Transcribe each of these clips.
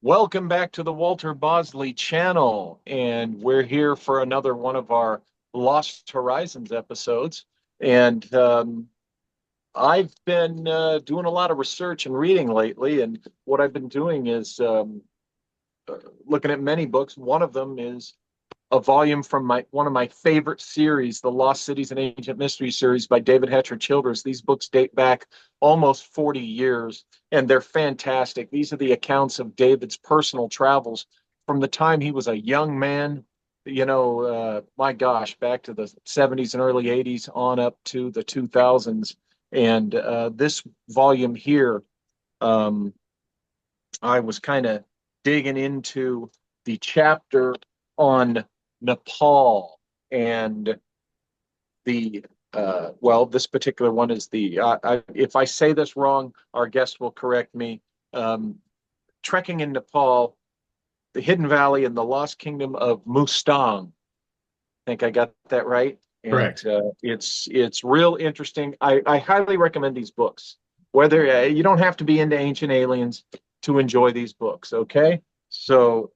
Welcome back to the Walter Bosley channel, and we're here for another one of our Lost Horizons episodes. And I've been doing a lot of research and reading lately, and what I've been doing is looking at many books. One of them is a volume from my one of my favorite series, the Lost Cities and Ancient Mysteries series by David Hatcher Childers. These books date back almost 40 years, and they're fantastic. These are the accounts of David's personal travels from the time he was a young man, my gosh, back to the 70s and early 80s on up to the 2000s. And this volume here, um, I was kind of digging into the chapter on Nepal, and this particular one is if I say this wrong, our guest will correct me. Um, Trekking in Nepal, the Hidden Valley, and the Lost Kingdom of Mustang. I think I got that right. And Correct. it's real interesting. I highly recommend these books. Whether you don't have to be into ancient aliens to enjoy these books, okay? So,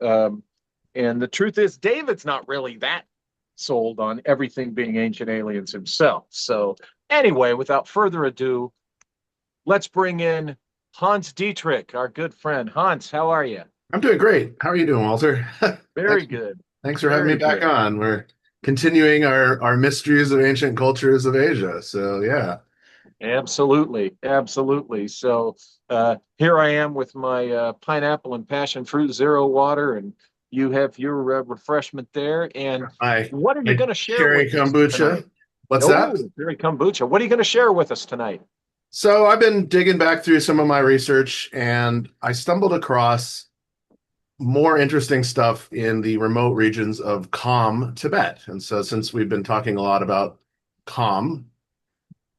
and the truth is, David's not really that sold on everything being ancient aliens himself. So, anyway, without further ado, let's bring in Hans Dietrich, our good friend. Hans, how are you? I'm doing great. How are you doing, Walter? Very Thanks, good. thanks for having me Very back good. on. We're continuing our mysteries of ancient cultures of Asia. So yeah. Absolutely, absolutely. So here I am with my pineapple and passion fruit zero water, and you have your refreshment there. And My what are you my going to share cherry with us kombucha. tonight? What's that? Oh, very kombucha. What are you going to share with us tonight? So I've been digging back through some of my research and I stumbled across more interesting stuff in the remote regions of Kham, Tibet. And so since we've been talking a lot about Kham,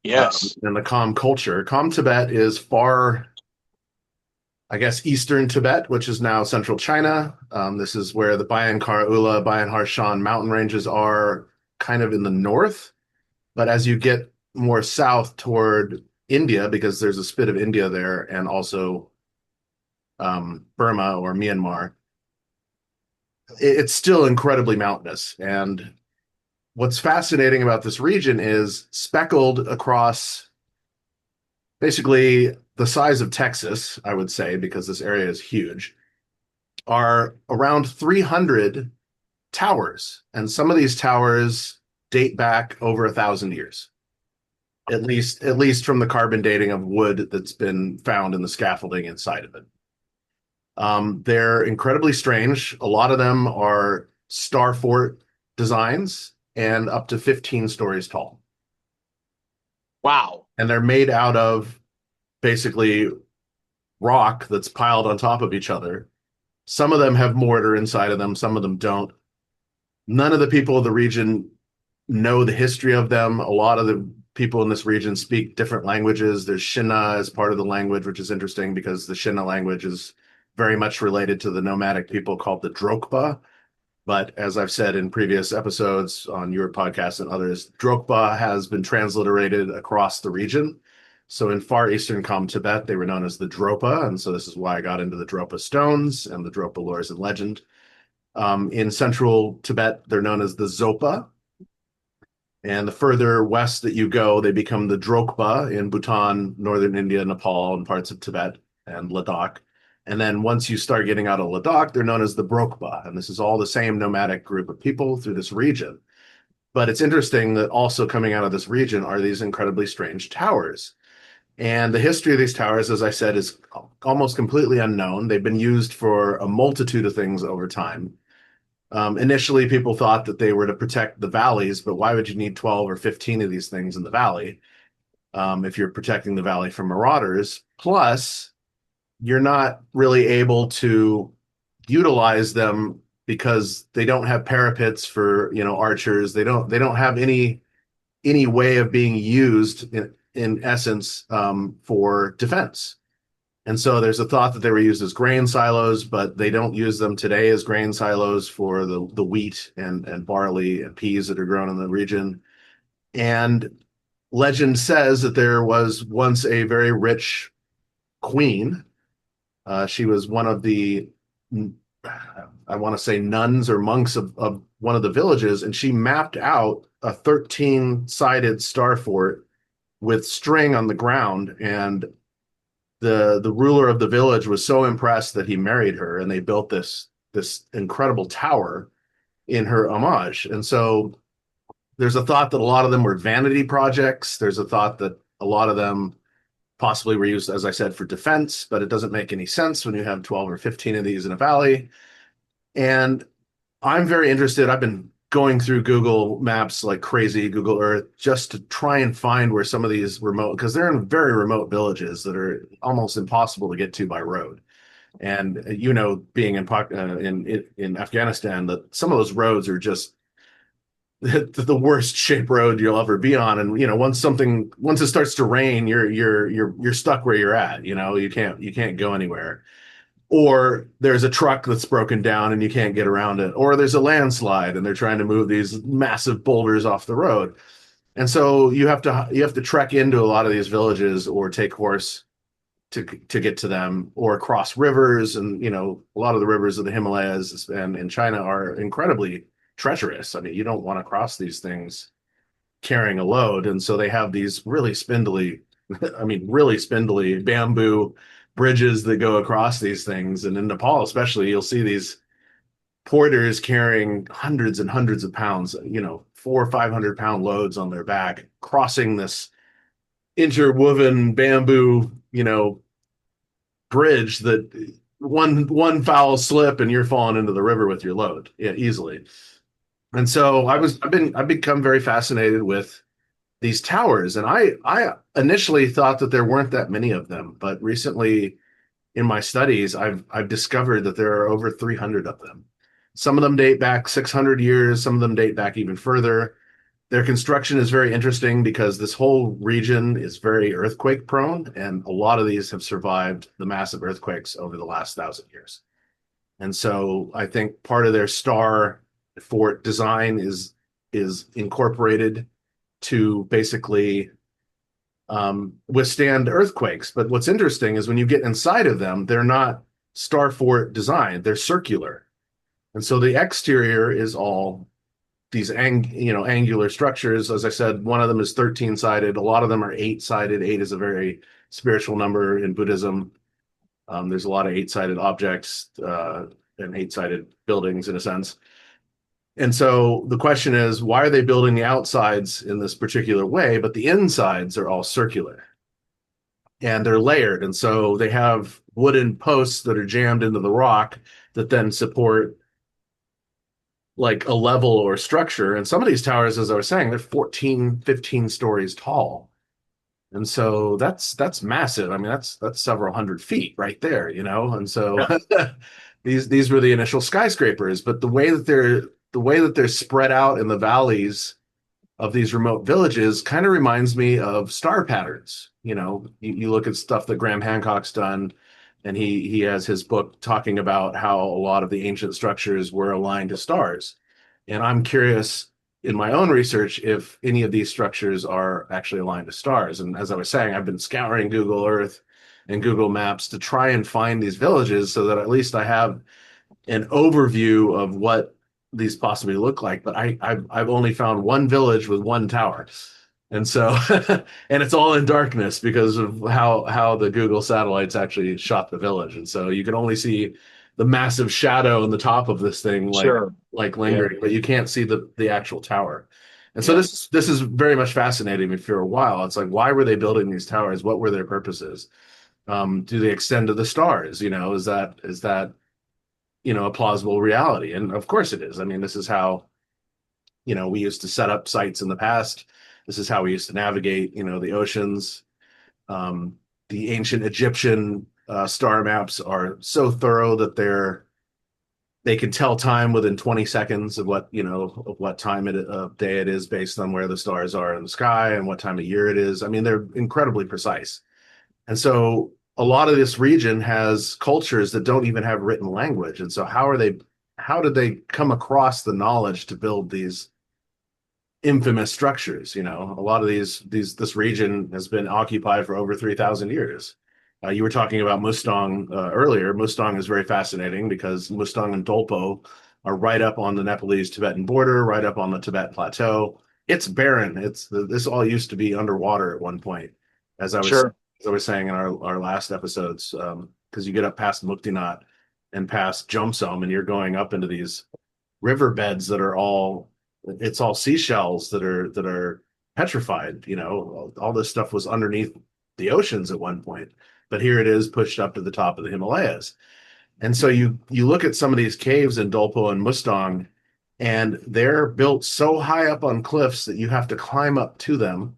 Yes. and the Kham culture, Kham Tibet is far, I guess, eastern Tibet, which is now central China. This is where the Bayan Kara Ula, Bayan Harshan mountain ranges are, kind of in the north. But as you get more south toward India, because there's a spit of India there, and also Burma or Myanmar, it's still incredibly mountainous. And what's fascinating about this region is speckled across basically the size of Texas, I would say, because this area is huge, are around 300 towers. And some of these towers date back over 1,000 years, at least from the carbon dating of wood that's been found in the scaffolding inside of it. They're incredibly strange. A lot of them are star fort designs and up to 15 stories tall. Wow. And they're made out of basically rock that's piled on top of each other. Some of them have mortar inside of them, some of them don't. None of the people of the region know the history of them. A lot of the people in this region speak different languages. There's Shina as part of the language, which is interesting because the Shina language is very much related to the nomadic people called the Drokpa. But as I've said in previous episodes on your podcast and others, Drokpa has been transliterated across the region. So in far eastern Kham Tibet, they were known as the Dropa. And so this is why I got into the Dropa stones and the Dropa lores and legend. In central Tibet, they're known as the Zopa. And the further west that you go, they become the Drokpa in Bhutan, northern India, Nepal, and parts of Tibet and Ladakh. And then once you start getting out of Ladakh, they're known as the Brokpa. And this is all the same nomadic group of people through this region. But it's interesting that also coming out of this region are these incredibly strange towers. And the history of these towers, as I said, is almost completely unknown. They've been used for a multitude of things over time. Initially, people thought that they were to protect the valleys, but why would you need 12 or 15 of these things in the valley if you're protecting the valley from marauders? Plus, you're not really able to utilize them because they don't have parapets for archers. They don't have any way of being used in essence for defense. And so there's a thought that they were used as grain silos, but they don't use them today as grain silos for the wheat and barley and peas that are grown in the region. And legend says that there was once a very rich queen. She was one of the I want to say nuns or monks of one of the villages, and she mapped out a 13-sided star fort with string on the ground. And the ruler of the village was so impressed that he married her, and they built this incredible tower in her homage. And so there's a thought that a lot of them were vanity projects. There's a thought that a lot of them possibly were used, as I said, for defense, but it doesn't make any sense when you have 12 or 15 of these in a valley. And I'm very interested. I've been going through Google Maps like crazy, Google Earth, just to try and find where some of these remote, because they're in very remote villages that are almost impossible to get to by road. And being in Afghanistan, that some of those roads are just the worst shaped road you'll ever be on. And once it starts to rain, you're stuck where you're at. You can't go anywhere. Or there's a truck that's broken down and you can't get around it. Or there's a landslide and they're trying to move these massive boulders off the road. And so you have to trek into a lot of these villages or take horse to get to them, or cross rivers. And a lot of the rivers of the Himalayas and in China are incredibly treacherous. I mean, you don't want to cross these things carrying a load. And so they have these really spindly, I mean, really spindly bamboo bridges that go across these things. And in Nepal, especially, you'll see these porters carrying hundreds and hundreds of pounds, 400 or 500 pound loads on their back, crossing this interwoven bamboo, bridge that one foul slip and you're falling into the river with your load, yeah, easily. And so I've become very fascinated with these towers. And I initially thought that there weren't that many of them, but recently in my studies, I've discovered that there are over 300 of them. Some of them date back 600 years, some of them date back even further. Their construction is very interesting because this whole region is very earthquake prone, and a lot of these have survived the massive earthquakes over the last 1,000 years. And so I think part of their star fort design is incorporated to basically withstand earthquakes. But what's interesting is when you get inside of them, they're not star fort designed; they're circular, and so the exterior is all these angular structures. As I said, one of them is 13-sided. A lot of them are 8-sided. 8 is a very spiritual number in Buddhism. There's a lot of 8-sided objects and 8-sided buildings in a sense. And so the question is, why are they building the outsides in this particular way, but the insides are all circular and they're layered? And so they have wooden posts that are jammed into the rock that then support like a level or structure. And some of these towers, as I was saying, they're 14, 15 stories tall. And so that's massive. I mean, that's several hundred feet right there, And so these were the initial skyscrapers, but the way that they're spread out in the valleys of these remote villages kind of reminds me of star patterns. You look at stuff that Graham Hancock's done, and he has his book talking about how a lot of the ancient structures were aligned to stars. And I'm curious in my own research if any of these structures are actually aligned to stars. And as I was saying, I've been scouring Google Earth and Google Maps to try and find these villages so that at least I have an overview of what these possibly look like. But I've only found one village with one tower. And so, and it's all in darkness because of how the Google satellites actually shot the village. And so you can only see the massive shadow on the top of this thing, Sure. like Yeah. lingering, but you can't see the actual tower. And so Yeah. this is very much fascinating me for a while. It's like, why were they building these towers? What were their purposes? Do they extend to the stars? Is that a plausible reality? And of course it is. I mean, this is how we used to set up sites in the past. This is how we used to navigate, the oceans. The ancient Egyptian star maps are so thorough that they can tell time within 20 seconds of what time of day it is based on where the stars are in the sky and what time of year it is. I mean, they're incredibly precise. And so a lot of this region has cultures that don't even have written language. And so how did they come across the knowledge to build these infamous structures? A lot of this region has been occupied for over 3,000 years. You were talking about Mustang earlier. Mustang is very fascinating because Mustang and Dolpo are right up on the Nepalese-Tibetan border, right up on the Tibet Plateau. It's barren. This all used to be underwater at one point, as I was Sure. as I was saying in our last episodes, because you get up past Muktinath and past Jomsom, and you're going up into these riverbeds that are all it's all seashells that are petrified. All this stuff was underneath the oceans at one point, but here it is pushed up to the top of the Himalayas. And so you look at some of these caves in Dolpo and Mustang, and they're built so high up on cliffs that you have to climb up to them.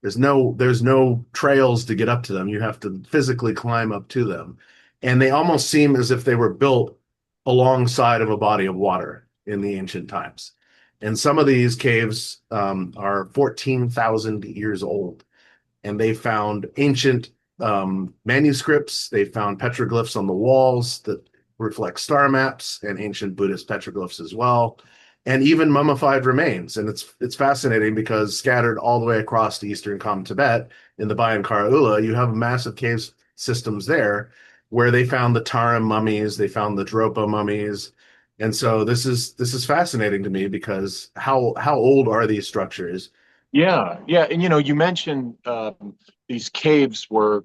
There's no trails to get up to them. You have to physically climb up to them. And they almost seem as if they were built alongside of a body of water in the ancient times. And some of these caves are 14,000 years old, and they found ancient manuscripts. They found petroglyphs on the walls that reflect star maps and ancient Buddhist petroglyphs as well, and even mummified remains. And it's fascinating because scattered all the way across to eastern Kham Tibet in the Bayan Kara Ula, you have massive cave systems there where they found the Tarim mummies, they found the Dropa mummies. And so this is fascinating to me because how old are these structures? Yeah, yeah, and you mentioned these caves were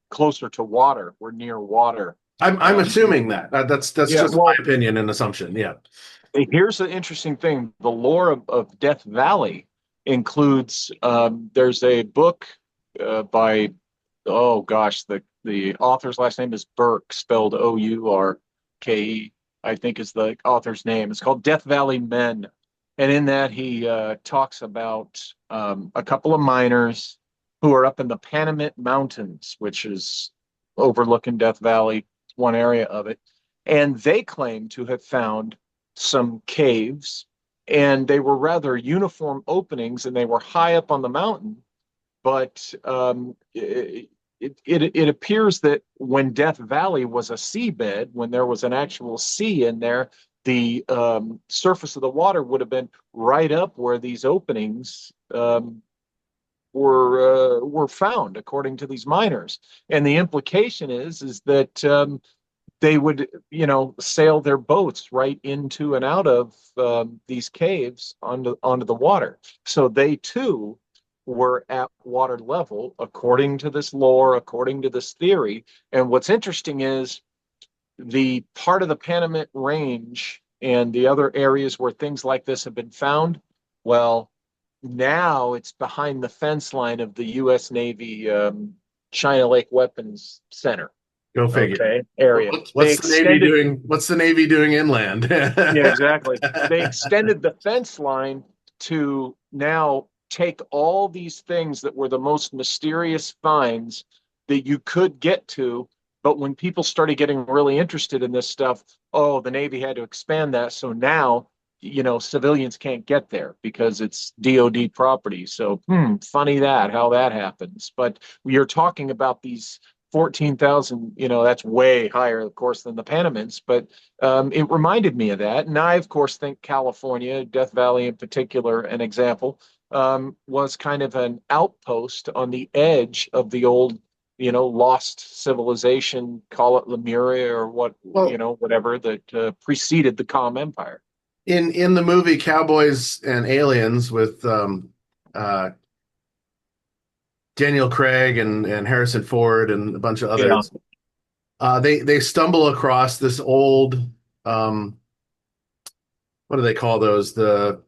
closer to water, were near water. I'm Um, assuming that. That's yeah, just my well, opinion and assumption. Yeah. here's the interesting thing: the lore of Death Valley includes. There's a book by, oh gosh, the author's last name is Burke, spelled Ourke, I think is the author's name. It's called Death Valley Men, and in that he talks about a couple of miners who are up in the Panamint Mountains, which is overlooking Death Valley, one area of it, and they claim to have found some caves, and they were rather uniform openings, and they were high up on the mountain, but it appears that when Death Valley was a seabed, when there was an actual sea in there, the surface of the water would have been right up where these openings were found, according to these miners. And the implication is that they would, sail their boats right into and out of these caves onto the water. So they too were at water level, according to this lore, according to this theory. And what's interesting is the part of the Panamint Range and the other areas where things like this have been found, well, now it's behind the fence line of the U.S. Navy China Lake Weapons Center. Go figure. Okay, area. They What's the Navy extended, doing? What's the Navy doing inland? yeah, exactly. They extended the fence line to now take all these things that were the most mysterious finds that you could get to. But when people started getting really interested in this stuff, oh, the Navy had to expand that. So now, civilians can't get there because it's DoD property. So, funny how that happens. But you're talking about these 14,000, that's way higher, of course, than the Panamints, but it reminded me of that. And I, of course, think California, Death Valley in particular, an example, was kind of an outpost on the edge of the old, lost civilization, call it Lemuria or what, Well, whatever that preceded the Kham Empire. in the movie Cowboys and Aliens with uh, Daniel Craig and Harrison Ford and a bunch of Yeah. others, they stumble across this old um, what do they call those? The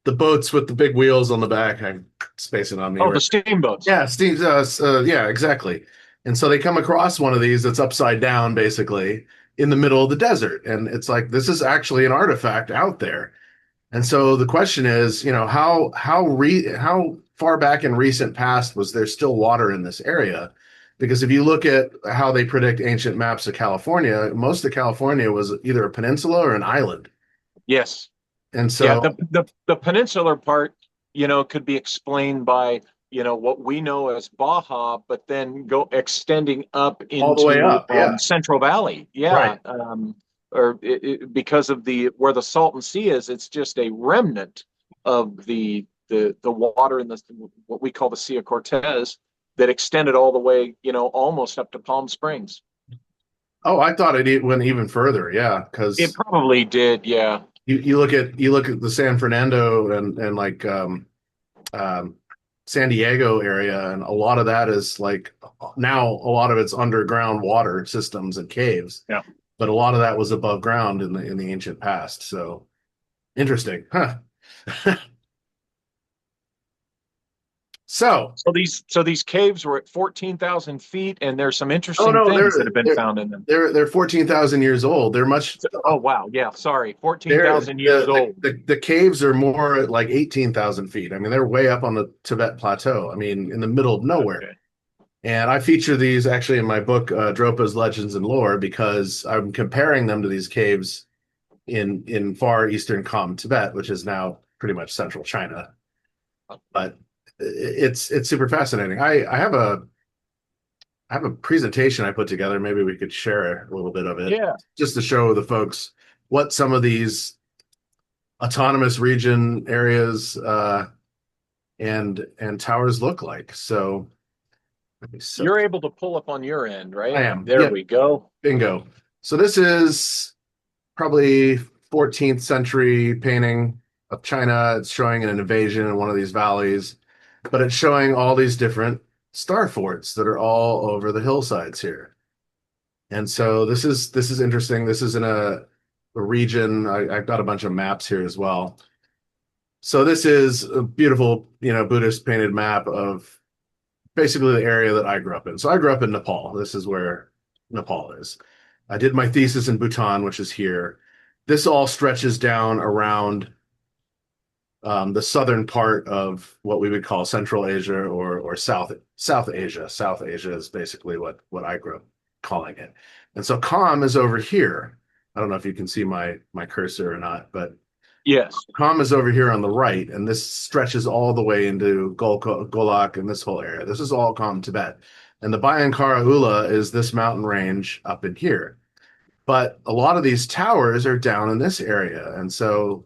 boats with the big wheels on the back. I'm spacing on me Oh, right. the steamboats. Yeah, Steve. Yeah, exactly. And so they come across one of these that's upside down, basically in the middle of the desert, and it's like this is actually an artifact out there. And so the question is, how far back in recent past was there still water in this area? Because if you look at how they predict ancient maps of California, most of California was either a peninsula or an island. Yes. And Yeah, so the peninsular part, could be explained by, what we know as Baja, but then go extending up all the way into up, yeah, Central Valley. right. Yeah, or because of the where the Salton Sea is, it's just a remnant of the water in the what we call the Sea of Cortez. that extended all the way, almost up to Palm Springs. Oh, I thought it went even further. Yeah, It because probably did, yeah. you look at the San Fernando and like um, San Diego area, and a lot of that is like now a lot of it's underground water systems and caves, Yeah. but a lot of that was above ground in the ancient past. So interesting, huh? So, So these caves were at 14,000 feet, and there's some oh interesting no, things that have been found in them. they're 14,000 years old. They're much Oh wow, yeah, sorry, they're 14,000 years the, old. the caves are more at like 18,000 feet. I mean, they're way up on the Tibet plateau. I mean, in the middle of nowhere. Okay. And I feature these actually in my book, Dropa's Legends and Lore, because I'm comparing them to these caves in far eastern Kham, Tibet, which is now pretty much central China. But it's super fascinating. I have a presentation I put together. Maybe we could share a little bit of it Yeah, just to show the folks what some of these autonomous region areas and towers look like. So let me set. you're able to pull up on your end, I right? am. There Yep. we go. Bingo. So this is probably 14th century painting of China. It's showing an invasion in one of these valleys, but it's showing all these different star forts that are all over the hillsides here. And so this is interesting. This is in a region. I've got a bunch of maps here as well. So this is a beautiful, Buddhist painted map of basically the area that I grew up in. So I grew up in Nepal. This is where Nepal is. I did my thesis in Bhutan, which is here. This all stretches down around the southern part of what we would call Central Asia or South Asia. South Asia is basically what I grew up calling it. And so Kham is over here. I don't know if you can see my cursor or not, but Yes. Kham is over here on the right, and this stretches all the way into Golak and this whole area. This is all Kham Tibet. And the Bayankara Ula is this mountain range up in here. But a lot of these towers are down in this area. And so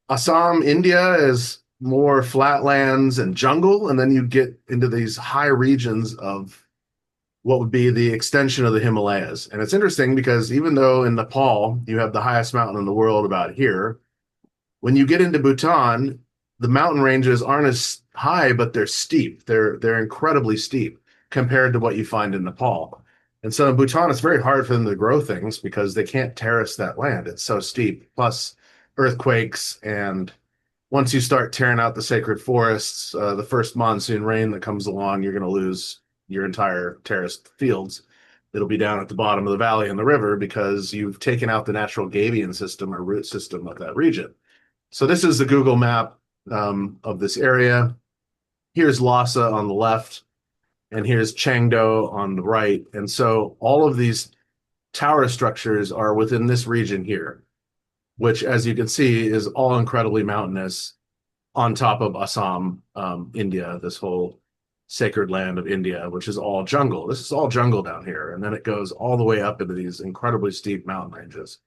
Assam, India is more flatlands and jungle, and then you get into these high regions of what would be the extension of the Himalayas. And it's interesting because even though in Nepal you have the highest mountain in the world about here, when you get into Bhutan, the mountain ranges aren't as high, but they're steep. They're incredibly steep compared to what you find in Nepal. And so in Bhutan, it's very hard for them to grow things because they can't terrace that land. It's so steep. Plus earthquakes, and once you start tearing out the sacred forests, the first monsoon rain that comes along, you're going to lose your entire terraced fields. It'll be down at the bottom of the valley and the river because you've taken out the natural Gavian system or root system of that region. So this is the Google map of this area. Here's Lhasa on the left, and here's Chengdo on the right. And so all of these tower structures are within this region here, which, as you can see, is all incredibly mountainous on top of Assam, India, this whole sacred land of India, which is all jungle. This is all jungle down here. And then it goes all the way up into these incredibly steep mountain ranges.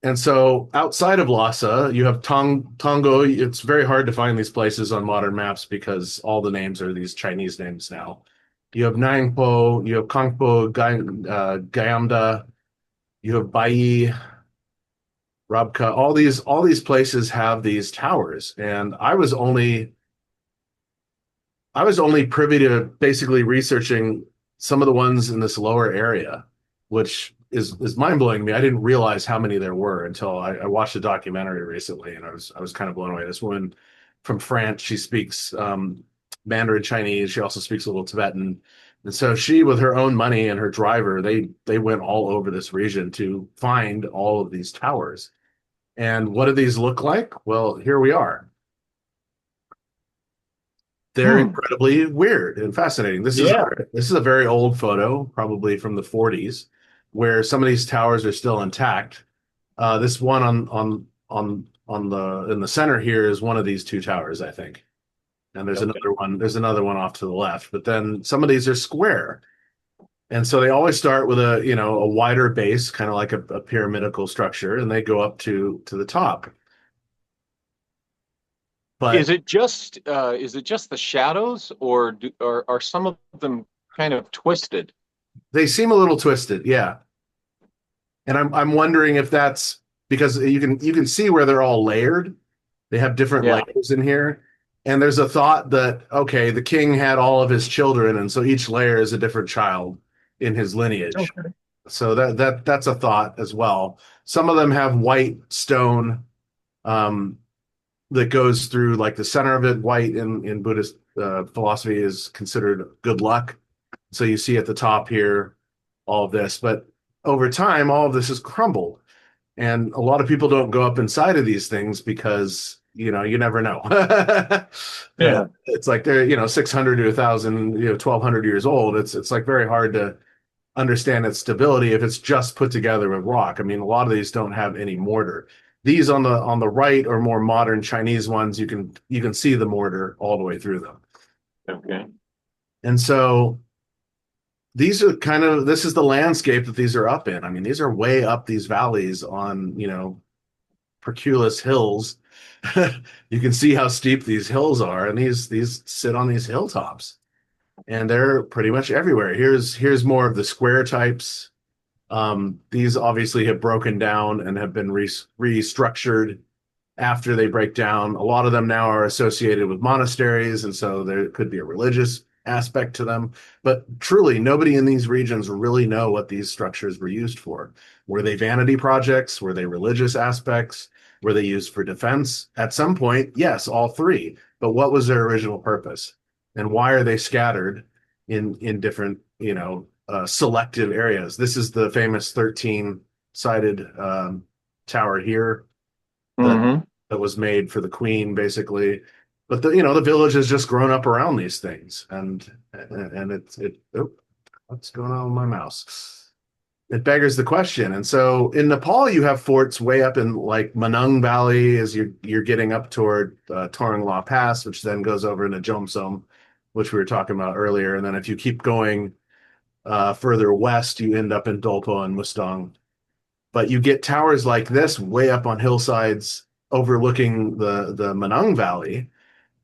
And so outside of Lhasa, you have Tongo. It's very hard to find these places on modern maps because all the names are these Chinese names now. You have Nangpo, you have Kangpo, Gayamda, you have Bai, Rabka. All these places have these towers, and I was only privy to basically researching some of the ones in this lower area, which is mind blowing to me. I didn't realize how many there were until I watched a documentary recently, and I was kind of blown away. This woman from France, she speaks Mandarin Chinese. She also speaks a little Tibetan, and so she, with her own money and her driver, they went all over this region to find all of these towers. And what do these look like? Well, here we are. They're Hmm. incredibly weird and fascinating. This is a, Yeah. this is a very old photo, probably from the 40s, where some of these towers are still intact. This one on the in the center here is one of these two towers, I think. And there's Okay. another one. There's another one off to the left. But then some of these are square, and so they always start with a wider base, kind of like a pyramidal structure, and they go up to the top. But Is it just the shadows, or are some of them kind of twisted? they seem a little twisted, yeah. And I'm wondering if that's because you can see where they're all layered. They have different Yeah. layers in here. And there's a thought that, okay, the king had all of his children, and so each layer is a different child in his lineage. Okay. So that's a thought as well. Some of them have white stone um, that goes through like the center of it. White in Buddhist philosophy is considered good luck. So you see at the top here all of this, but over time, all of this has crumbled. And a lot of people don't go up inside of these things because, you never know. Yeah. It's like they're, 600 to 1,000, 1,200 years old. It's like very hard to understand its stability if it's just put together with rock. I mean, a lot of these don't have any mortar. These on the right are more modern Chinese ones. You can see the mortar all the way through them. Okay. And so these are this is the landscape that these are up in. I mean, these are way up these valleys on, Hercules hills. You can see how steep these hills are, and these sit on these hilltops, and they're pretty much everywhere. Here's more of the square types. These obviously have broken down and have been restructured after they break down. A lot of them now are associated with monasteries, and so there could be a religious aspect to them. But truly, nobody in these regions really know what these structures were used for. Were they vanity projects? Were they religious aspects? Were they used for defense? At some point, yes, all three. But what was their original purpose? And why are they scattered in different, selective areas? This is the famous 13-sided tower here that Hmm. that was made for the queen, basically. But the village has just grown up around these things, and oh, what's going on with my mouse? It beggars the question. And so in Nepal, you have forts way up in like Manung Valley as you're getting up toward Torang La Pass, which then goes over into Jomsom, which we were talking about earlier. And then if you keep going further west, you end up in Dolpo and Mustang. But you get towers like this way up on hillsides overlooking the Manang Valley.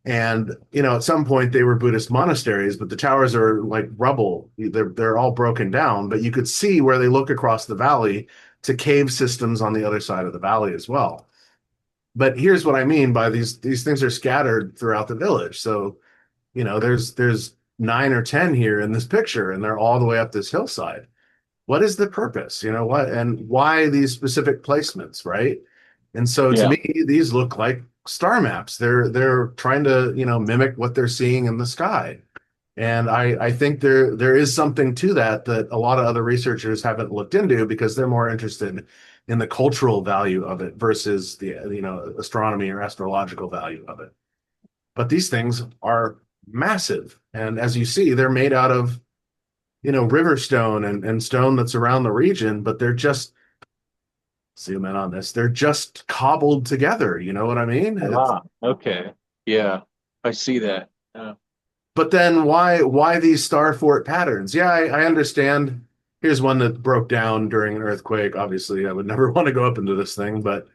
And at some point they were Buddhist monasteries, but the towers are like rubble. They're all broken down, but you could see where they look across the valley to cave systems on the other side of the valley as well. But here's what I mean by these things are scattered throughout the village. So, there's 9 or 10 here in this picture, and they're all the way up this hillside. What is the purpose? What and why these specific placements, right? And so to Yeah. me, these look like star maps. They're trying to, mimic what they're seeing in the sky. And I think there is something to that a lot of other researchers haven't looked into because they're more interested in the cultural value of it versus the, astronomy or astrological value of it. But these things are massive. And as you see, they're made out of river stone and stone that's around the region, but they're just zoom in on this. They're just cobbled together. You know what I mean? Ah, okay. Yeah, I see that. But then why these star fort patterns? Yeah, I understand. Here's one that broke down during an earthquake. Obviously, I would never want to go up into this thing, but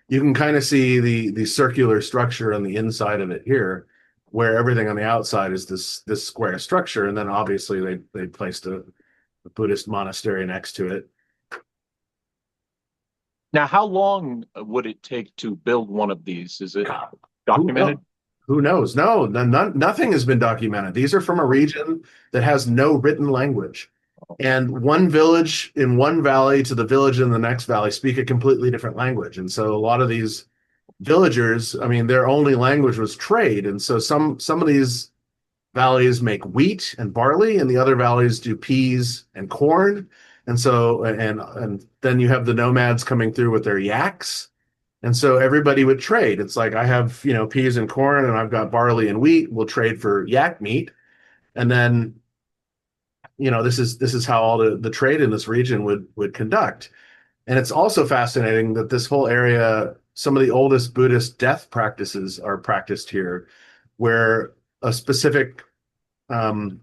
you can kind of see the circular structure on the inside of it here, where everything on the outside is this square structure, and then obviously they placed a Buddhist monastery next to it. Now, how long would it take to build one of these? Is it God, who knows? documented? Who knows? No, nothing has been documented. These are from a region that has no written language. And one village in one valley to the village in the next valley speak a completely different language. And so a lot of these villagers, I mean, their only language was trade. And so some of these valleys make wheat and barley, and the other valleys do peas and corn. And so and then you have the nomads coming through with their yaks, and so everybody would trade. It's like I have, peas and corn, and I've got barley and wheat. We'll trade for yak meat. And then, this is how all the trade in this region would conduct. And it's also fascinating that this whole area, some of the oldest Buddhist death practices are practiced here, where a specific um,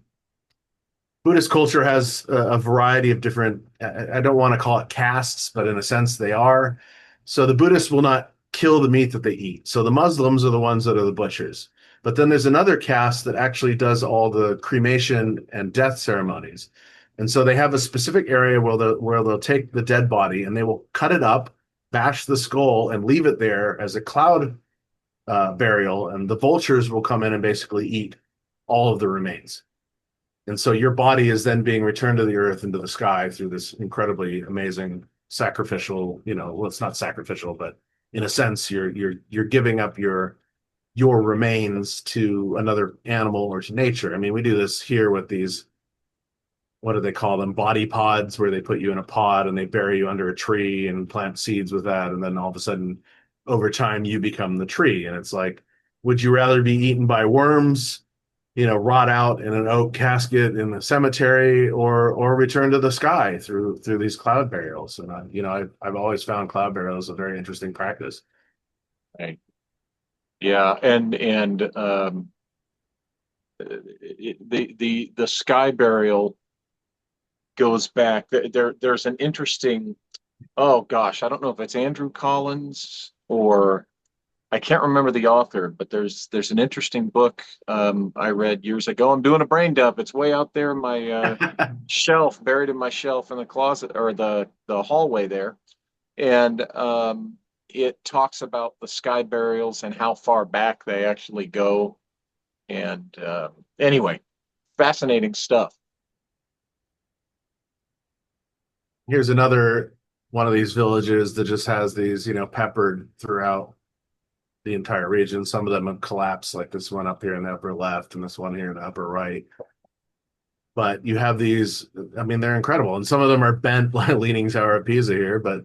Buddhist culture has a variety of different, I don't want to call it castes, but in a sense they are. So the Buddhists will not kill the meat that they eat. So the Muslims are the ones that are the butchers. But then there's another caste that actually does all the cremation and death ceremonies. And so they have a specific area where they'll take the dead body and they will cut it up, bash the skull, and leave it there as a cloud burial. And the vultures will come in and basically eat all of the remains. And so your body is then being returned to the earth and to the sky through this incredibly amazing sacrificial, well, it's not sacrificial, but in a sense, you're giving up your remains to another animal or to nature. I mean, we do this here with these, what do they call them? Body pods, where they put you in a pod and they bury you under a tree and plant seeds with that. And then all of a sudden, over time, you become the tree. And it's like, would you rather be eaten by worms, rot out in an oak casket in the cemetery, or return to the sky through these cloud burials? And I've always found cloud burials a very interesting practice. Right. Yeah, and the sky burial goes back. There's an interesting. Oh gosh, I don't know if it's Andrew Collins or I can't remember the author, but there's an interesting book I read years ago. I'm doing a brain dump. It's way out there in my shelf, buried in my shelf in the closet or the hallway there, and it talks about the sky burials and how far back they actually go. And anyway, fascinating stuff. Here's another one of these villages that just has these, peppered throughout the entire region. Some of them have collapsed, like this one up here in the upper left and this one here in the upper right. But you have these, I mean, they're incredible. And some of them are bent like Leaning Tower of Pisa here, but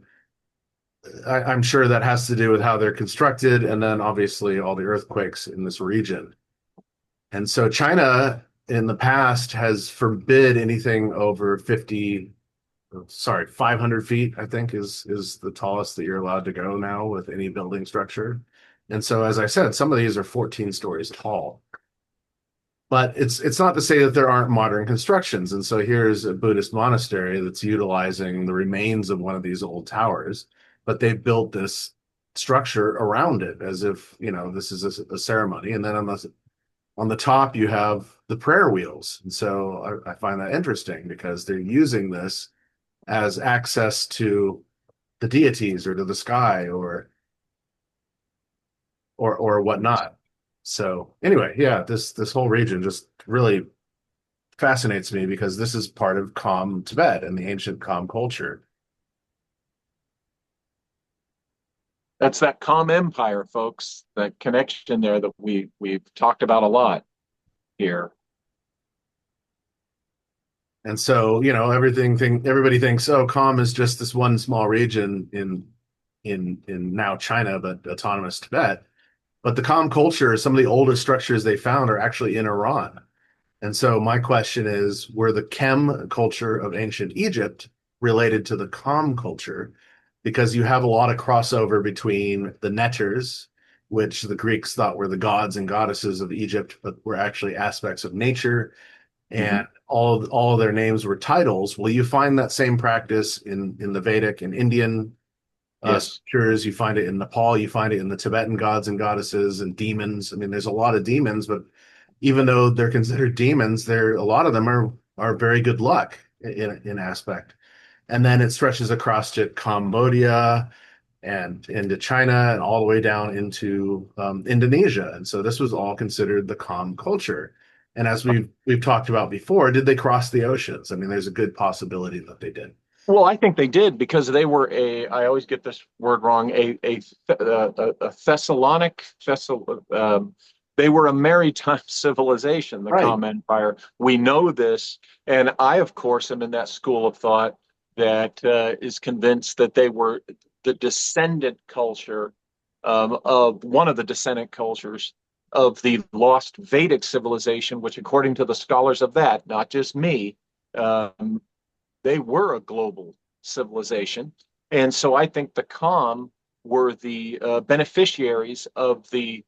I'm sure that has to do with how they're constructed and then obviously all the earthquakes in this region. And so China in the past has forbid anything over 500 feet, I think is the tallest that you're allowed to go now with any building structure. And so, as I said, some of these are 14 stories tall. But it's not to say that there aren't modern constructions. And so here's a Buddhist monastery that's utilizing the remains of one of these old towers, but they've built this structure around it as if, this is a ceremony. And then on the top, you have the prayer wheels. And so I find that interesting because they're using this as access to the deities or to the sky or whatnot. So anyway, yeah, this whole region just really fascinates me because this is part of Kham Tibet and the ancient Kham culture. That's that Kham Empire, folks. That connection there that we've talked about a lot here. And so, everybody thinks, oh, Kham is just this one small region in now China, but autonomous Tibet. But the Kham culture, some of the oldest structures they found are actually in Iran. And so my question is, were the Kham culture of ancient Egypt related to the Kham culture? Because you have a lot of crossover between the Neters, which the Greeks thought were the gods and goddesses of Egypt, but were actually aspects of nature, and all of their names were titles. Well, you find that same practice in the Vedic and Indian Yes. scriptures. You find it in Nepal. You find it in the Tibetan gods and goddesses and demons. I mean, there's a lot of demons, but even though they're considered demons, a lot of them are very good luck in aspect. And then it stretches across to Cambodia and into China and all the way down into Indonesia. And so this was all considered the Kham culture. And as we've talked about before, did they cross the oceans? I mean, there's a good possibility that they did. Well, I think they did because they were I always get this word wrong, a Thessalonic, they were a maritime civilization, the Right. Kham Empire. We know this. And I, of course, am in that school of thought that is convinced that they were the descendant culture of one of the descendant cultures of the lost Vedic civilization, which, according to the scholars of that, not just me, um, they were a global civilization. And so I think the Kham were the beneficiaries of the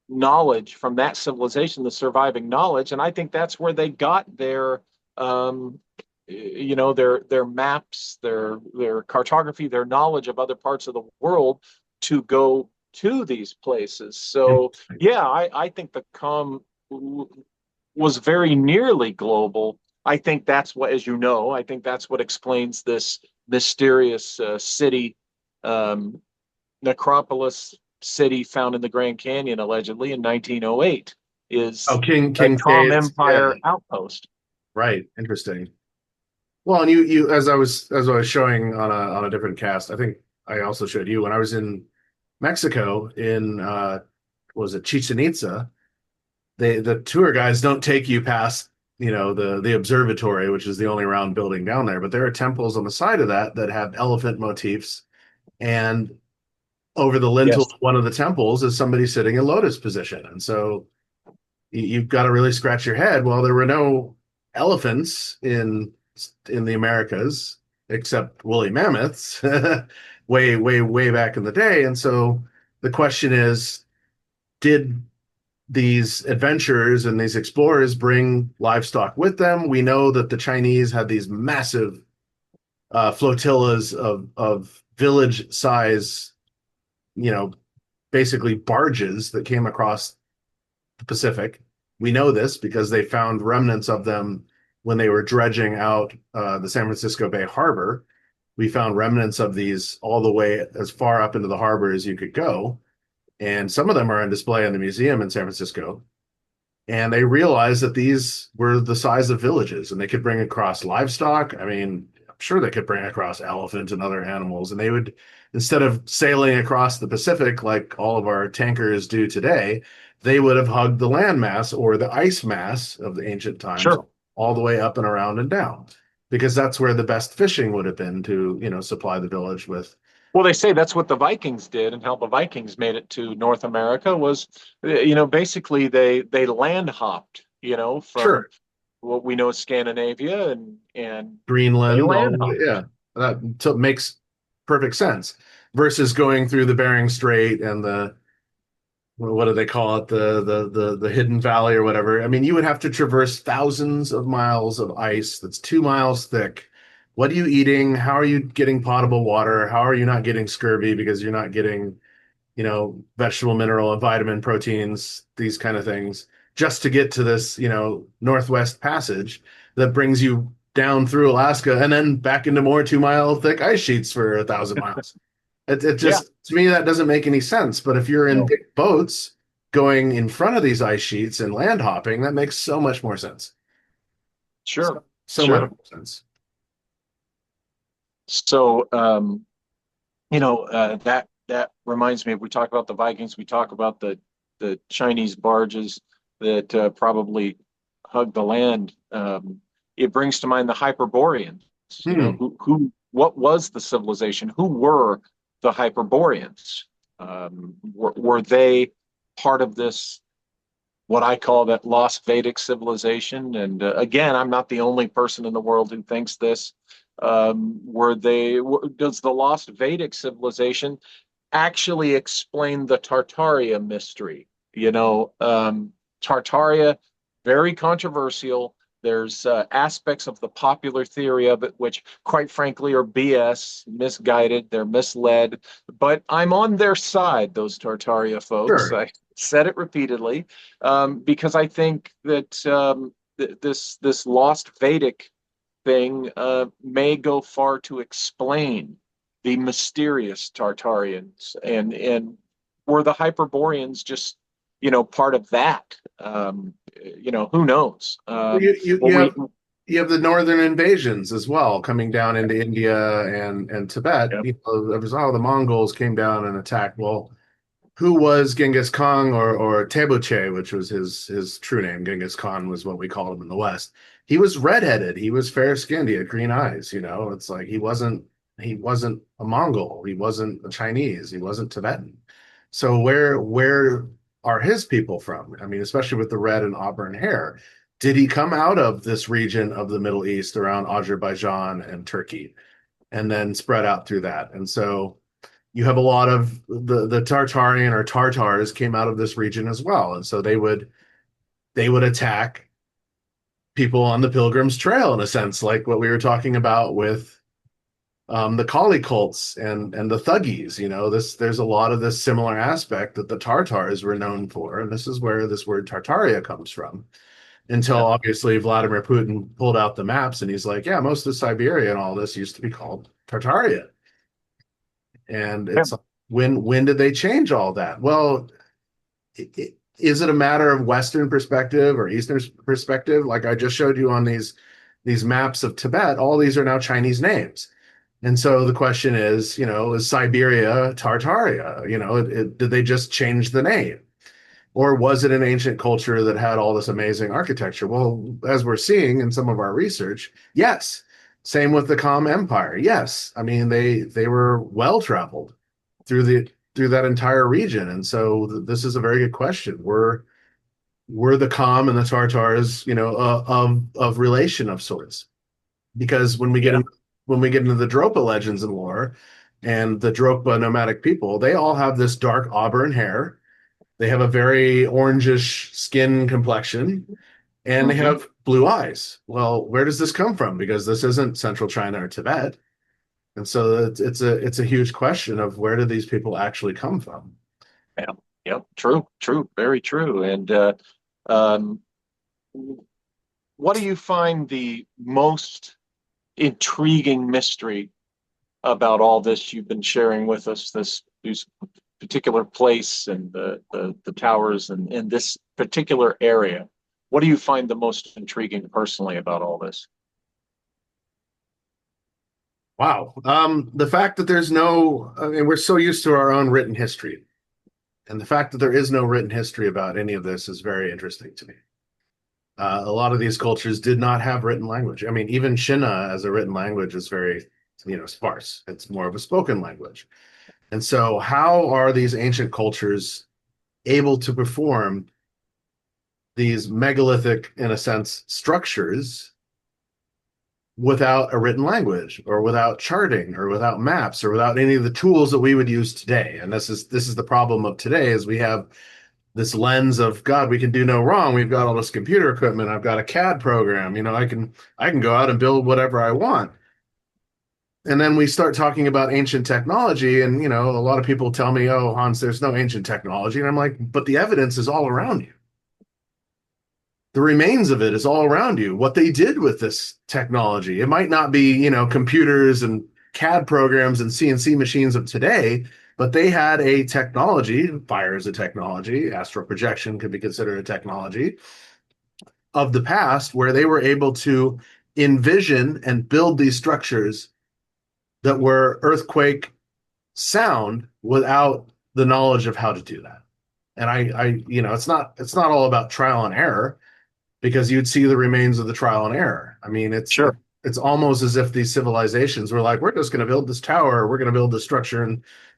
knowledge from that civilization, the surviving knowledge. And I think that's where they got their maps, their cartography, their knowledge of other parts of the world to go to these places. So Interesting. yeah, I think the was very nearly global. I think that's what, as you know, I think that's what explains this mysterious city, um, necropolis city found in the Grand Canyon, allegedly in 1908, Oh, is a King Kham Cades. Yeah, Empire outpost. right. Interesting. Well, and as I was showing on a different cast, I think I also showed you when I was in Mexico in was it Chichen Itza, the tour guides don't take you past, the observatory, which is the only round building down there, but there are temples on the side of that that have elephant motifs, and over the lintel Yes, of one of the temples is somebody sitting in lotus position. And so you've got to really scratch your head. Well, there were no elephants in the Americas except woolly mammoths way back in the day. And so the question is, did these adventurers and these explorers bring livestock with them? We know that the Chinese had these massive flotillas of village size, you know, basically barges that came across the Pacific. We know this because they found remnants of them when they were dredging out the San Francisco Bay Harbor. We found remnants of these all the way as far up into the harbor as you could go. And some of them are on display in the museum in San Francisco. And they realized that these were the size of villages and they could bring across livestock. I mean, I'm sure they could bring across elephants and other animals. And they would, instead of sailing across the Pacific like all of our tankers do today, they would have hugged the landmass or the ice mass of the ancient times sure. all the way up and around and down, because that's where the best fishing would have been to, supply the village with. Well, they say that's what the Vikings did, and how the Vikings made it to North America was, basically they land hopped, from Sure. what we know as Scandinavia, and they Greenland, all land the way, hopped. yeah, that makes perfect sense. Versus going through the Bering Strait and the what do they call it, the Hidden Valley or whatever. I mean, you would have to traverse thousands of miles of ice that's 2 miles thick. What are you eating? How are you getting potable water? How are you not getting scurvy because you're not getting, vegetable, mineral, and vitamin proteins, these kind of things, just to get to this, Northwest Passage that brings you down through Alaska and then back into more 2 mile thick ice sheets for 1,000 miles. It Yeah, just, to me, that doesn't make any sense. But if you're in no, big boats going in front of these ice sheets and land hopping, that makes so much more sense. sure, So much sure. more sense. So, that reminds me. If we talk about the Vikings, we talk about the Chinese barges that probably hug the land. It brings to mind the Hyperboreans. Hmm. What was the civilization? Who were the Hyperboreans? Were they part of this, what I call that lost Vedic civilization? And again, I'm not the only person in the world who thinks this. Does the lost Vedic civilization actually explain the Tartaria mystery? Tartaria, very controversial. There's aspects of the popular theory of it which, quite frankly, are BS, misguided, they're misled. But I'm on their side, those Tartaria folks. Sure. I said it repeatedly, because I think that this lost Vedic thing may go far to explain the mysterious Tartarians, and were the Hyperboreans just part of that? Who knows? What we You have the northern invasions as well coming down into India and Tibet. Yeah, It was the Mongols came down and attacked. Well, who was Genghis Khan or Tebuche, which was his true name? Genghis Khan was what we called him in the West. He was redheaded. He was fair skinned. He had green eyes. It's like he wasn't a Mongol. He wasn't a Chinese. He wasn't Tibetan. So where are his people from? I mean, especially with the red and auburn hair. Did he come out of this region of the Middle East around Azerbaijan and Turkey and then spread out through that? And so you have a lot of the Tartarian or Tartars came out of this region as well, and so they would attack people on the Pilgrim's Trail in a sense, like what we were talking about with the Kali cults and the Thuggies. There's a lot of this similar aspect that the Tartars were known for, and this is where this word Tartaria comes from. Until Yeah. obviously Vladimir Putin pulled out the maps and he's like, yeah, most of Siberia and all this used to be called Tartaria. And Yeah. it's when did they change all that? Well, is it a matter of Western perspective or Eastern perspective? Like I just showed you on these maps of Tibet, all these are now Chinese names. And so the question is Siberia Tartaria? Did they just change the name? Or was it an ancient culture that had all this amazing architecture? Well, as we're seeing in some of our research, yes. Same with the Kham Empire. Yes. I mean, they were well traveled through that entire region. And so this is a very good question. Were the Kham and the Tartars, of relation of sorts? Because Yeah. when we get into the Dropa legends and lore and the Dropa nomadic people, they all have this dark auburn hair. They have a very orangish skin complexion, and they Hmm. have blue eyes. Well, where does this come from? Because this isn't Central China or Tibet. And so it's a huge question of where do these people actually come from? Yeah. Yep. True. True. Very true. And um, what do you find the most intriguing mystery about all this you've been sharing with us, this particular place and the towers and in this particular area? What do you find the most intriguing personally about all this? Wow. The fact that there's no, I mean, we're so used to our own written history. And the fact that there is no written history about any of this is very interesting to me. A lot of these cultures did not have written language. I mean, even Shina as a written language is very, sparse. It's more of a spoken language. And so, how are these ancient cultures able to perform these megalithic, in a sense, structures without a written language or without charting or without maps or without any of the tools that we would use today? And this is the problem of today is we have this lens of God, we can do no wrong. We've got all this computer equipment. I've got a CAD program. I can go out and build whatever I want. And then we start talking about ancient technology, and a lot of people tell me, "Oh, Hans, there's no ancient technology," and I'm like, "But the evidence is all around you. The remains of it is all around you. What they did with this technology, it might not be, computers and CAD programs and CNC machines of today, but they had a technology. Fire is a technology. Astral projection could be considered a technology of the past, where they were able to envision and build these structures that were earthquake sound without the knowledge of how to do that. And it's not all about trial and error, because you'd see the remains of the trial and error. I mean, Sure. it's almost as if these civilizations were like, we're just going to build this tower, we're going to build this structure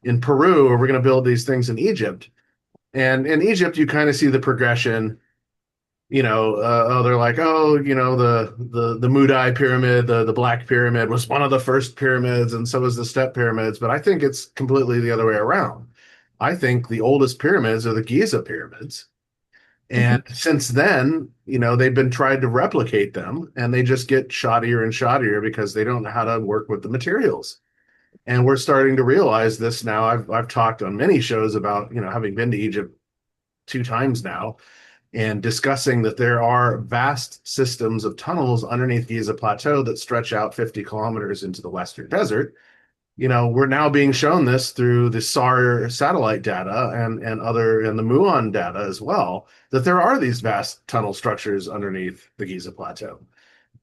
in Peru, or we're going to build these things in Egypt. And in Egypt, you kind of see the progression. They're like, oh, the Mudai pyramid, the Black Pyramid was one of the first pyramids, and so was the Step pyramids. But I think it's completely the other way around. I think the oldest pyramids are the Giza pyramids. Hmm. And since then, they've been trying to replicate them, and they just get shoddier and shoddier because they don't know how to work with the materials. And we're starting to realize this now. I've talked on many shows about, having been to Egypt 2 times now, and discussing that there are vast systems of tunnels underneath Giza Plateau that stretch out 50 kilometers into the Western Desert. We're now being shown this through the SAR satellite data and the Muon data as well, that there are these vast tunnel structures underneath the Giza Plateau.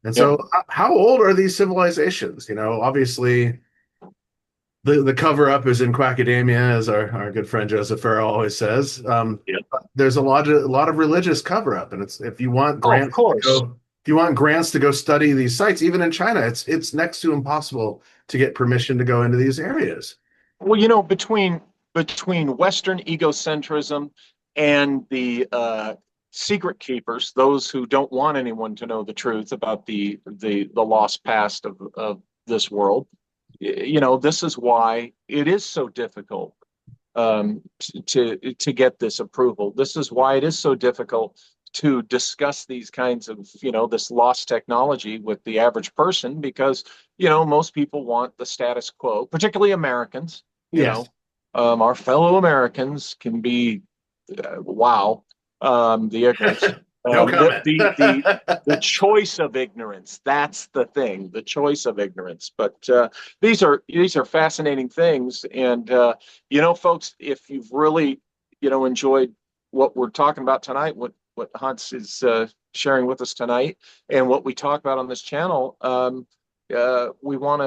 And Yeah. so, how old are these civilizations? Obviously, the cover up is in quackademia, as our good friend Joseph Farrell always says. Yeah. There's a lot of religious cover up, and it's if you want Oh, of grants to course. go if you want grants to go study these sites, even in China, it's next to impossible to get permission to go into these areas. Well, between Western egocentrism and the secret keepers, those who don't want anyone to know the truth about the lost past of this world, this is why it is so difficult to get this approval. This is why it is so difficult to discuss these kinds of, this lost technology with the average person because, most people want the status quo, particularly Americans. Yes. Our fellow Americans can be, wow, the ignorance. No Um, the, comment. the, the, the choice of ignorance. That's the thing, the choice of ignorance. But these are fascinating things. And, folks, if you've really, enjoyed what we're talking about tonight, what Hans is sharing with us tonight, and what we talk about on this channel, we want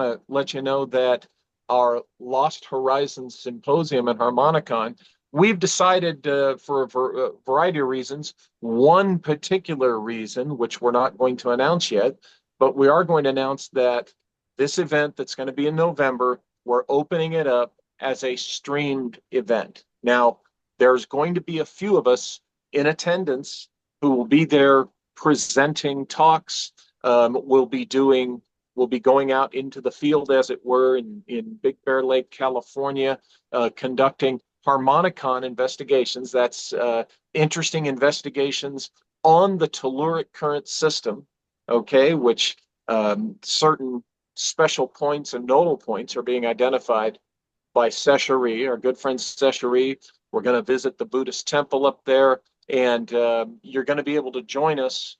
to let you know that our Lost Horizons Symposium at Harmonicon, we've decided for a variety of reasons. One particular reason, which we're not going to announce yet, but we are going to announce that this event that's going to be in November, we're opening it up as a streamed event. Now, there's going to be a few of us in attendance who will be there presenting talks. We'll be going out into the field, as it were, in Big Bear Lake, California, conducting harmonicon investigations. That's interesting investigations on the telluric current system, okay, which certain special points and nodal points are being identified by Seshari, our good friend Seshari. We're going to visit the Buddhist temple up there, and you're going to be able to join us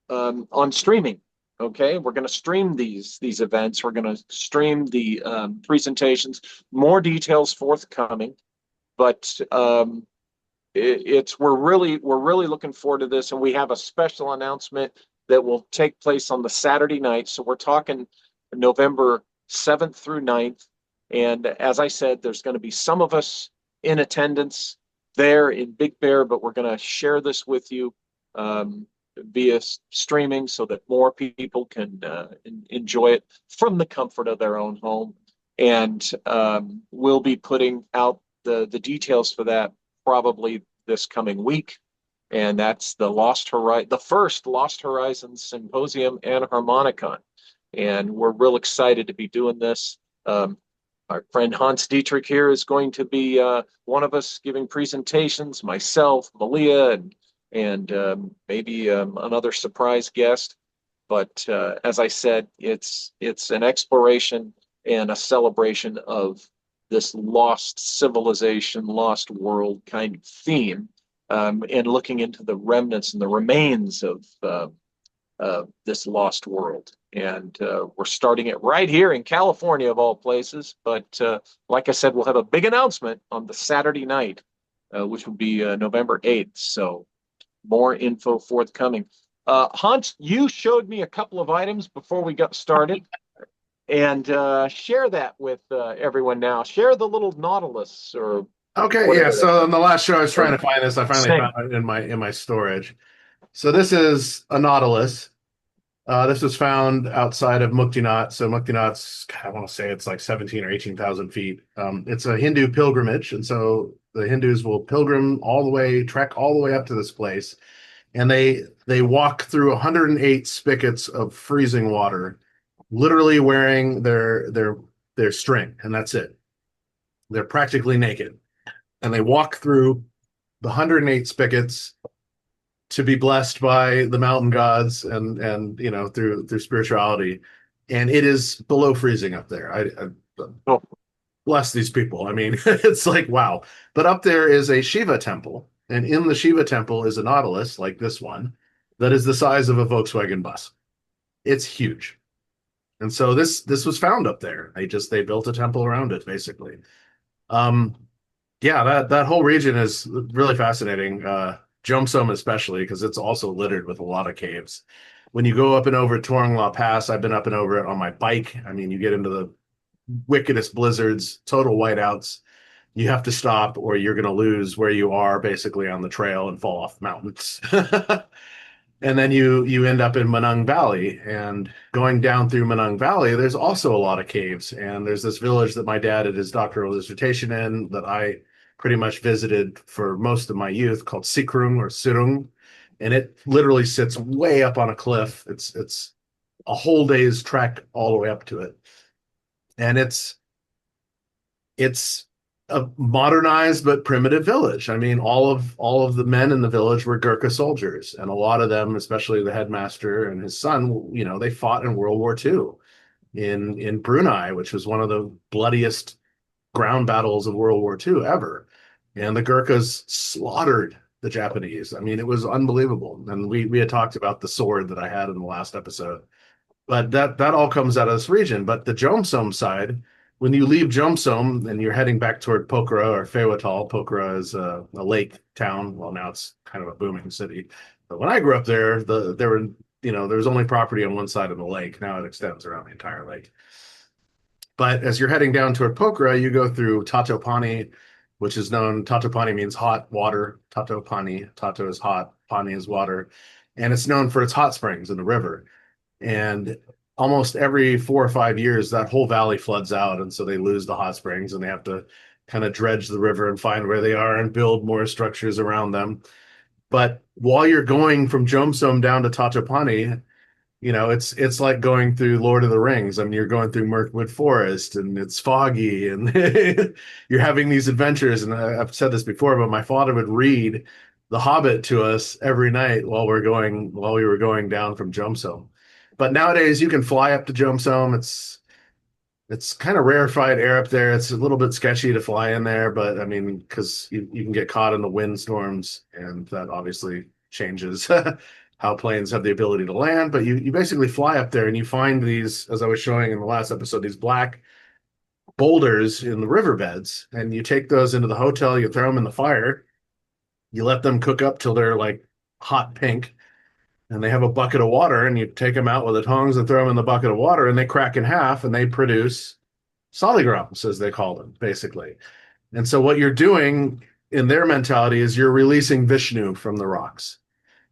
on streaming. Okay, we're going to stream these events. We're going to stream the presentations. More details forthcoming, but we're really looking forward to this, and we have a special announcement that will take place on the Saturday night. So we're talking November 7th through 9th. And as I said, there's going to be some of us in attendance there in Big Bear, but we're going to share this with you via streaming so that more people can enjoy it from the comfort of their own home. And we'll be putting out the details for that probably this coming week. And that's the first Lost Horizons Symposium and Harmonicon. And we're real excited to be doing this. Our friend Hans Dietrich here is going to be one of us giving presentations, myself, Malia, and maybe another surprise guest. But as I said, it's an exploration and a celebration of this lost civilization, lost world kind of theme, and looking into the remnants and the remains of this lost world. And we're starting it right here in California, of all places. But like I said, we'll have a big announcement on the Saturday night, which will be November 8th. So more info forthcoming. Hans, you showed me a couple of items before we got started, and share that with everyone now. Share the little Nautilus or Okay, yeah. whatever that So on the last show, I was trying to or find this. I finally same. found it in my storage. So this is a nautilus. This was found outside of Muktinath. So Muktinath's, I want to say it's like 17 or 18,000 feet. It's a Hindu pilgrimage, and so the Hindus will pilgrim all the way, trek all the way up to this place, and they walk through 108 spigots of freezing water, literally wearing their string, and that's it. They're practically naked, and they walk through the 108 spigots to be blessed by the mountain gods and through spirituality, and it is below freezing up there. I Oh, bless these people. I mean, it's like wow. But up there is a Shiva temple, and in the Shiva temple is a nautilus like this one that is the size of a Volkswagen bus. It's huge. And so this was found up there. They built a temple around it basically. Um, yeah, that whole region is really fascinating. Jomsom especially because it's also littered with a lot of caves. When you go up and over Torongla Pass, I've been up and over it on my bike. I mean, you get into the wickedest blizzards, total whiteouts. You have to stop or you're going to lose where you are basically on the trail and fall off mountains. And then you end up in Manung Valley, and going down through Manung Valley, there's also a lot of caves. And there's this village that my dad did his doctoral dissertation in that I pretty much visited for most of my youth called Sikrung or Sirung. And it literally sits way up on a cliff. It's a whole day's trek all the way up to it. And it's a modernized but primitive village. I mean, all of the men in the village were Gurkha soldiers, and a lot of them, especially the headmaster and his son, they fought in World War II in Brunei, which was one of the bloodiest ground battles of World War II ever. And the Gurkhas slaughtered the Japanese. I mean, it was unbelievable. And we had talked about the sword that I had in the last episode. But that all comes out of this region. But the Jomsom side, when you leave Jomsom and you're heading back toward Pokhara or Fewatal, Pokhara is a lake town. Well, now it's kind of a booming city. But when I grew up there, there was only property on one side of the lake. Now it extends around the entire lake. But as you're heading down toward Pokhara, you go through Tatopani, which is known. Tatopani means hot water. Tatopani, Tato is hot, Pani is water, and it's known for its hot springs in the river. And almost every 4 or 5 years, that whole valley floods out, and so they lose the hot springs, and they have to kind of dredge the river and find where they are and build more structures around them. But while you're going from Jomsom down to Tatopani, it's like going through Lord of the Rings. I mean, you're going through Mirkwood Forest and it's foggy and you're having these adventures. And I've said this before, but my father would read The Hobbit to us every night while we were going down from Jomsom. But nowadays you can fly up to Jomsom. It's kind of rarefied air up there. It's a little bit sketchy to fly in there, but I mean, because you can get caught in the windstorms, and that obviously changes how planes have the ability to land. But you basically fly up there and you find these, as I was showing in the last episode, these black boulders in the riverbeds, and you take those into the hotel, you throw them in the fire, you let them cook up till they're like hot pink, and they have a bucket of water, and you take them out with the tongs and throw them in the bucket of water, and they crack in half, and they produce soligrams, as they call them, basically. And so what you're doing in their mentality is you're releasing Vishnu from the rocks,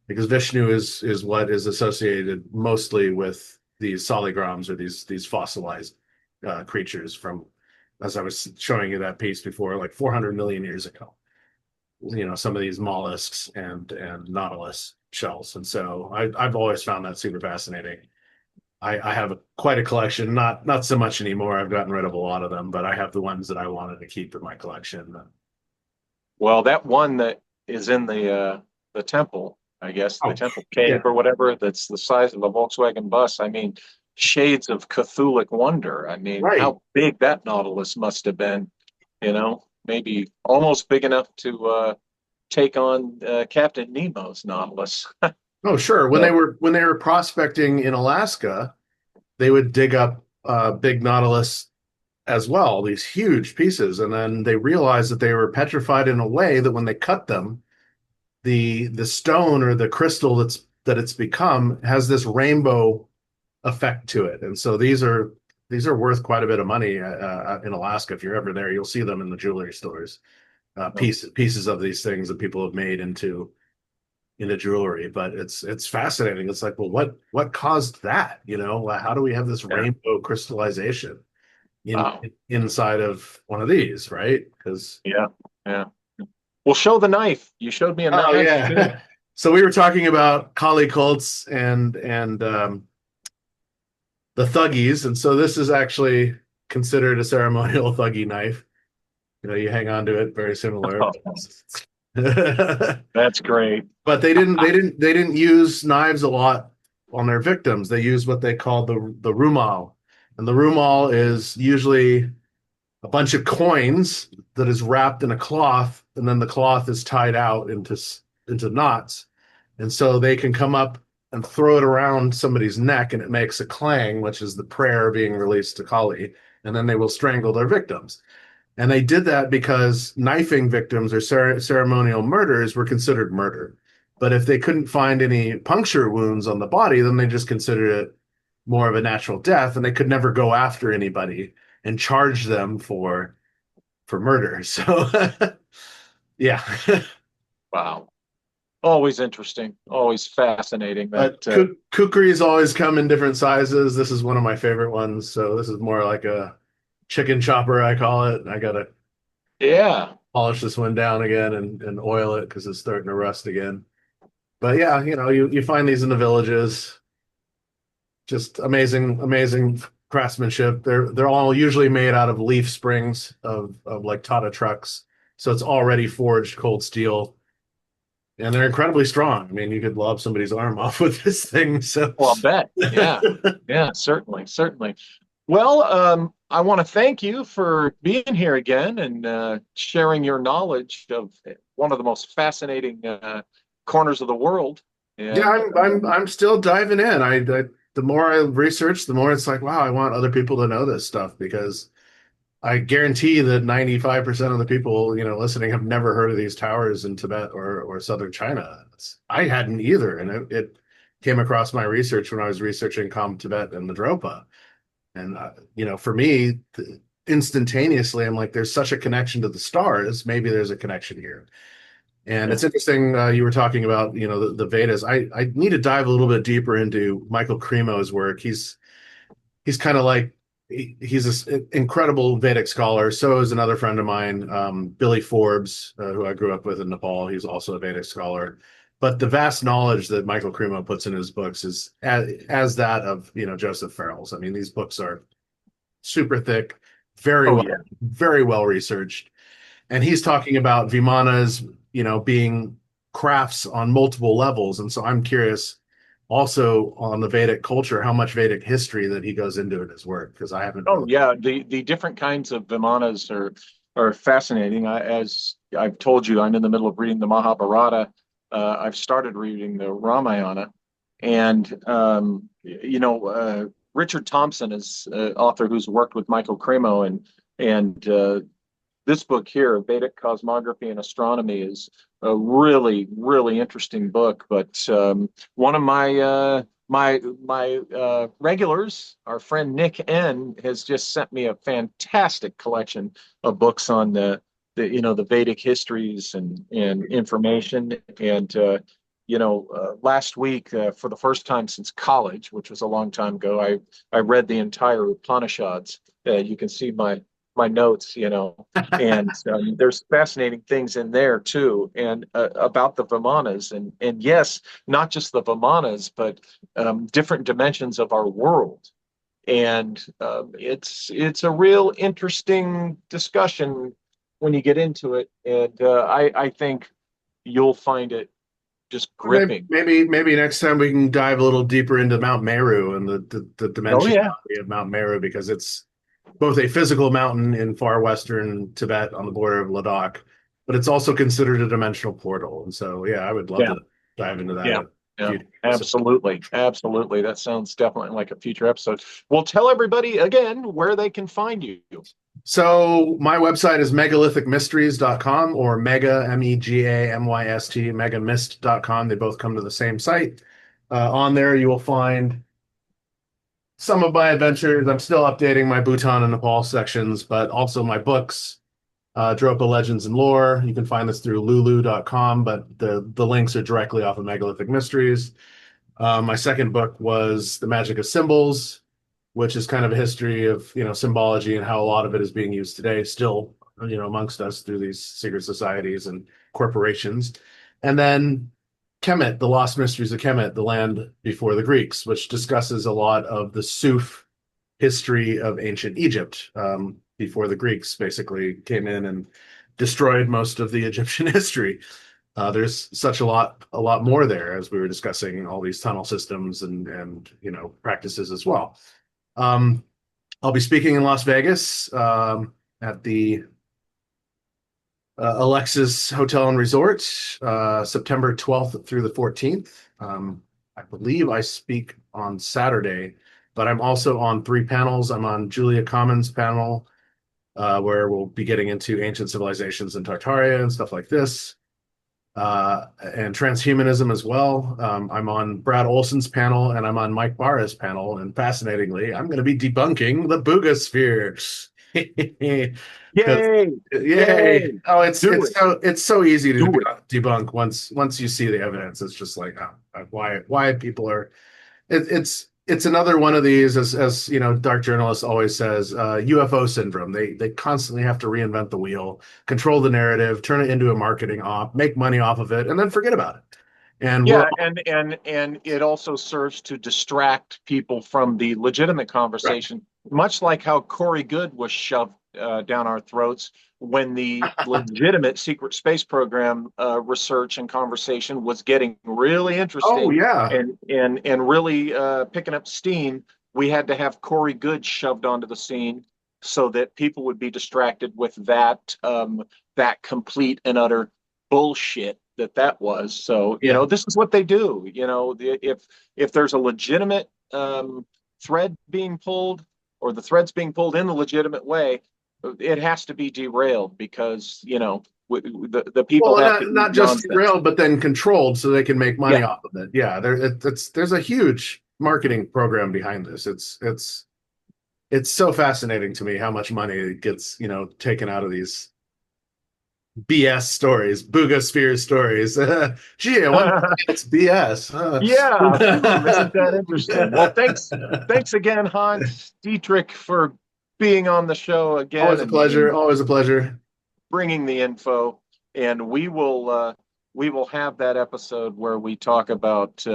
because Vishnu is what is associated mostly with these soligrams or these fossilized creatures from, as I was showing you that piece before, like 400 million years ago. Some of these mollusks and nautilus shells. And so I've always found that super fascinating. I have quite a collection, not so much anymore. I've gotten rid of a lot of them, but I have the ones that I wanted to keep in my collection. Well, that one that is in the temple, I guess, the Oh, temple yeah, cave or whatever, that's the size of a Volkswagen bus. I mean, shades of Cthulhic wonder. I mean, right. how big that Nautilus must have been, maybe almost big enough to take on Captain Nemo's Nautilus. Oh, sure. When they So, were when they were prospecting in Alaska, they would dig up big nautilus as well, these huge pieces, and then they realized that they were petrified in a way that when they cut them, the stone or the crystal that it's become has this rainbow effect to it, and so these are worth quite a bit of money in Alaska. If you're ever there, you'll see them in the jewelry stores. Pieces of these things that people have made into jewelry, but it's fascinating. It's like, well, what caused that? How do we have this yeah. rainbow crystallization Wow. inside of one of these, right? Because Yeah. Yeah. Well, show the knife. You showed me a oh knife too. yeah, so we were talking about Kali cults and the thuggies, and so this is actually considered a ceremonial thuggy knife. You hang on to it, very similar. That's great. But they didn't use knives a lot on their victims. They used what they called the rumal, and the rumal is usually a bunch of coins that is wrapped in a cloth, and then the cloth is tied out into knots, and so they can come up and throw it around somebody's neck, and it makes a clang, which is the prayer being released to Kali, and then they will strangle their victims. And they did that because knifing victims or ceremonial murders were considered murder. But if they couldn't find any puncture wounds on the body, then they just considered it more of a natural death, and they could never go after anybody and charge them for murder. So yeah. Wow. Always interesting. Always fascinating. That But kukris always come in different sizes. This is one of my favorite ones. So this is more like a chicken chopper, I call it. I gotta yeah. polish this one down again and oil it because it's starting to rust again. But yeah, you find these in the villages. Just amazing, amazing craftsmanship. They're all usually made out of leaf springs of like Tata trucks. So it's already forged cold steel, and they're incredibly strong. I mean, you could lob somebody's arm off with this thing. So Well, I'll bet. Yeah. Yeah, certainly, certainly. Well, I want to thank you for being here again and sharing your knowledge of one of the most fascinating corners of the world. yeah, And I'm still diving in. The more I research, the more it's like, wow, I want other people to know this stuff because I guarantee that 95% of the people, listening have never heard of these towers in Tibet or southern China. I hadn't either, and it came across my research when I was researching Kham, Tibet, and the Dropa. And for me, instantaneously, I'm like, there's such a connection to the stars. Maybe there's a connection here. And yeah. it's interesting you were talking about, the Vedas. I need to dive a little bit deeper into Michael Cremo's work. He's kind of like he's an incredible Vedic scholar. So is another friend of mine, Billy Forbes, who I grew up with in Nepal. He's also a Vedic scholar. But the vast knowledge that Michael Cremo puts in his books is as that of Joseph Farrell's. I mean, these books are super thick, Oh yeah. very well researched, and he's talking about Vimanas, being crafts on multiple levels. And so I'm curious also on the Vedic culture, how much Vedic history that he goes into in his work, because I haven't Oh really. yeah. The different kinds of vimanas are fascinating. As I've told you, I'm in the middle of reading the Mahabharata. I've started reading the Ramayana, and Richard Thompson is an author who's worked with Michael Cremo, and this book here, Vedic Cosmography and Astronomy, is a really, really interesting book. But one of my regulars, our friend Nick N, has just sent me a fantastic collection of books on the Vedic histories and information. And last week, for the first time since college, which was a long time ago, I read the entire Upanishads. You can see my notes, and there's fascinating things in there too, and about the Vimanas, and yes, not just the Vimanas, but different dimensions of our world. And it's a real interesting discussion when you get into it, and I think you'll find it just Maybe, gripping. maybe next time we can dive a little deeper into Mount Meru and the Oh yeah, dimensionality of Mount Meru, because it's both a physical mountain in far western Tibet on the border of Ladakh, but it's also considered a dimensional portal. And so, yeah, I would love yeah, to dive into that yeah. in a Yeah, future episode. absolutely. Absolutely. That sounds definitely like a future episode. Well, tell everybody again where they can find you. So my website is megalithic mysteries.com or mega, MEGAMYST, megamist.com. They both come to the same site. On there, you will find some of my adventures. I'm still updating my Bhutan and Nepal sections, but also my books, Dropa Legends and Lore. You can find this through lulu.com, but the links are directly off of Megalithic Mysteries. My second book was The Magic of Symbols, which is kind of a history of symbology and how a lot of it is being used today, still amongst us through these secret societies and corporations. And then Kemet, The Lost Mysteries of Kemet, The Land Before the Greeks, which discusses a lot of the Suf history of ancient Egypt, before the Greeks basically came in and destroyed most of the Egyptian history. There's such a lot more there, as we were discussing all these tunnel systems and practices as well. Um, I'll be speaking in Las Vegas at the Alexis Hotel and Resort, September 12th through the 14th. I believe I speak on Saturday, but I'm also on three panels. I'm on Julia Common's panel, where we'll be getting into ancient civilizations in Tartaria and stuff like this, and transhumanism as well. I'm on Brad Olson's panel, and I'm on Mike Barra's panel. And fascinatingly, I'm going to be debunking the Boogosphere. Because Yay! yay! Yay! Oh, it's Do it's it. so it's so easy to Do it. debunk once you see the evidence. It's just like, oh, why people are. It's another one of these, as dark journalists always says, UFO syndrome. They constantly have to reinvent the wheel, control the narrative, turn it into a marketing op, make money off of it, and then forget about it. And we're Yeah, and it also serves to distract people from the legitimate correct. conversation much like how Corey Good was shoved down our throats when the legitimate secret space program research and conversation was getting really Oh interesting yeah. and really picking up steam. We had to have Corey Good shoved onto the scene so that people would be distracted with that complete and utter bullshit that was. So Yeah. this is what they do. If there's a legitimate thread being pulled, or the thread's being pulled in the legitimate way, it has to be derailed because the people Well, have to not eat just nonsense. derailed, but then controlled so they can make money Yeah. off of it. Yeah, there's a huge marketing program behind this. It's so fascinating to me how much money gets, taken out of these BS stories, Boogosphere stories. Gee, I wonder why it's BS. Yeah. Isn't that interesting? Well, thanks again, Hans Dietrich, for being on the show again Always a pleasure. and Always a pleasure. bringing the info. And we will have that episode where we talk about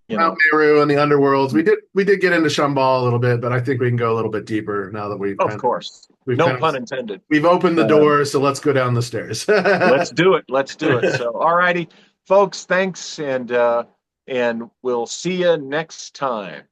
you Mount know Meru and the underworlds. We did get into Shambhala a little bit, but I think we can go a little bit deeper now that we've of kind of course, we've no kind of pun intended. we've opened the Um, door, so let's go down the stairs. let's do it. Let's do it. So, all righty, folks. Thanks, and we'll see you next time.